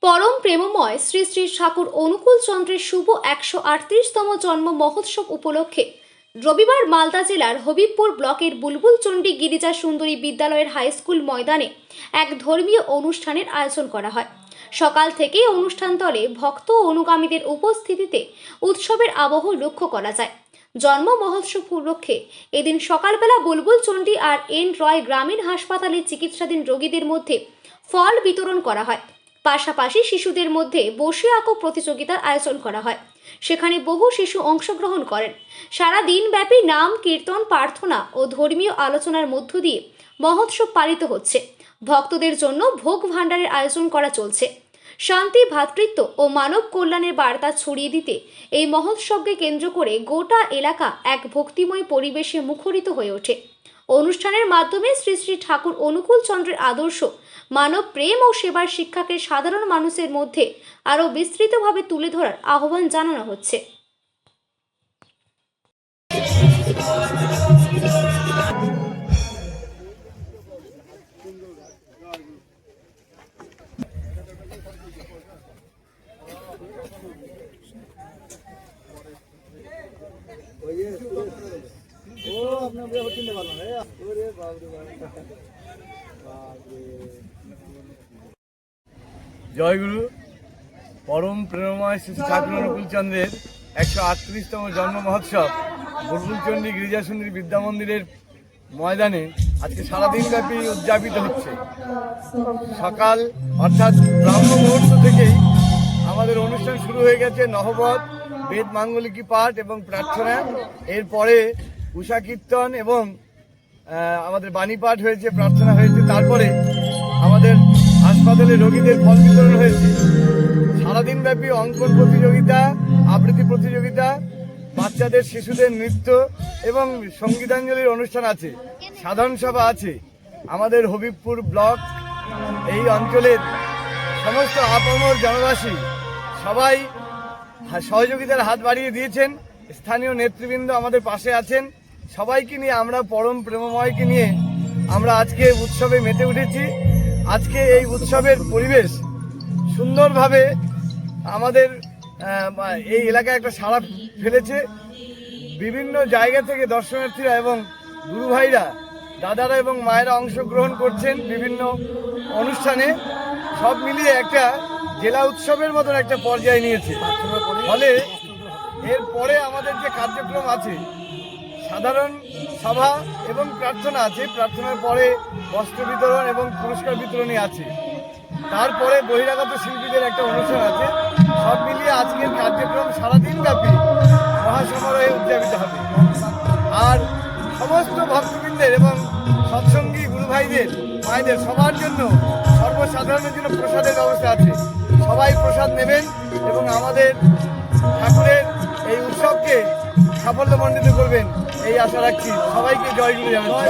পরম প্রেমময় শ্রী শ্রী ঠাকুর অনুকূল চন্দ্রের শুভ 138তম জন্ম মহোৎসব উপলক্ষে রবিবার মালদা জেলার হবিবপুর ব্লকের বুলবুল চণ্ডী গিরিজা সুন্দরী বিদ্যালয়ের হাইস্কুল ময়দানে এক ধর্মীয় অনুষ্ঠানের আয়োজন করা হয়। সকাল থেকেই অনুষ্ঠানস্থলে ভক্ত ও অনুগামীদের উপস্থিতিতে উৎসবের আবহ লক্ষ্য করা যায়। জন্ম মহোৎসব উপলক্ষে এদিন সকালবেলা বুলবুল চণ্ডী আর এন রয় গ্রামীণ হাসপাতালে চিকিৎসাধীন রোগীদের মধ্যে ফল বিতরণ করা হয়। পাশাপাশি শিশুদের মধ্যে বসে আঁকো প্রতিযোগিতার আয়োজন করা হয়। সেখানে বহু শিশু অংশগ্রহণ করেন। সারা দিনব্যাপী নাম কীর্তন, প্রার্থনা ও ধর্মীয় আলোচনার মধ্য দিয়ে মহোৎসব পালিত হচ্ছে। ভক্তদের জন্য ভোগ ভাণ্ডারের আয়োজন করা চলছে। শান্তি, ভ্রাতৃত্ব ও মানব কল্যাণের বার্তা ছড়িয়ে দিতে এই মহোৎসবকে কেন্দ্র করে গোটা এলাকা এক ভক্তিময় পরিবেশে মুখরিত হয়ে ওঠে। অনুষ্ঠানের মাধ্যমে শ্রী শ্রী ঠাকুর অনুকূল চন্দ্রের আদর্শ, মানব প্রেম ও সেবার শিক্ষাকে সাধারণ মানুষের মধ্যে আরও বিস্তৃতভাবে তুলে ধরার আহ্বান জানানো হচ্ছে। জয়গুরু। পরম প্রেমময় শ্রী ঠাকুর অনুকূল চন্দ্রের 138তম জন্ম মহোৎসব বুলবুল চণ্ডী গিরিজা সুন্দরী বিদ্যা মন্দিরের ময়দানে আজকে সারাদিন ব্যাপী উদযাপিত হচ্ছে। সকাল অর্থাৎ ব্রাহ্ম মুহূর্ত থেকেই আমাদের অনুষ্ঠান শুরু হয়ে গেছে। নহবত, বেদ মাঙ্গলিকী পাঠ এবং প্রার্থনা, এরপরে উষা কীর্তন এবং আমাদের বাণী পাঠ হয়েছে, প্রার্থনা হয়েছে। তারপরে আমাদের হাসপাতালে রোগীদের ফল বিতরণ হয়েছে। সারাদিন ব্যাপী অঙ্কন প্রতিযোগিতা, আবৃত্তি প্রতিযোগিতা, বাচ্চাদের শিশুদের নৃত্য এবং সঙ্গীতাঞ্জলির অনুষ্ঠান আছে, সাধারণ সভা আছে। আমাদের হবিবপুর ব্লক, এই অঞ্চলের সমস্ত আপামর জনবাসী সবাই সহযোগিতার হাত বাড়িয়ে দিয়েছেন। স্থানীয় নেতৃবৃন্দ আমাদের পাশে আছেন। সবাইকে নিয়ে আমরা, পরম প্রেমময়কে নিয়ে আমরা আজকে উৎসবে মেতে উঠেছি। আজকে এই উৎসবের পরিবেশ সুন্দরভাবে আমাদের এই এলাকায় একটা সাড়া ফেলেছে। বিভিন্ন জায়গা থেকে দর্শনার্থীরা এবং গুরু ভাইরা, দাদারা এবং মায়েরা অংশগ্রহণ করছেন বিভিন্ন অনুষ্ঠানে। সব মিলিয়ে একটা জেলা উৎসবের মতন একটা পর্যায়ে নিয়েছে। ফলে এরপরে আমাদের যে কার্যক্রম আছে, সাধারণ সভা এবং প্রার্থনা আছে। প্রার্থনার পরে বস্ত্র বিতরণ এবং পুরস্কার বিতরণী আছে। তারপরে বহিরাগত শিল্পীদের একটা অনুষ্ঠান আছে। সব মিলিয়ে আজকের কার্যক্রম সারাদিন ব্যাপী মহাসমারোহে উদযাপিত হবে। আর সমস্ত ভক্তবৃন্দের এবং সৎসঙ্গী গুরু ভাইদের, মায়েদের সবার জন্য, সর্বসাধারণের জন্য প্রসাদের ব্যবস্থা আছে। সবাই প্রসাদ নেবেন এবং আমাদের ঠাকুরের এই উৎসবকে সাফল্যমণ্ডিত করবেন, এই আশা রাখছি। সবাইকে জয়গুরু জানাচ্ছি।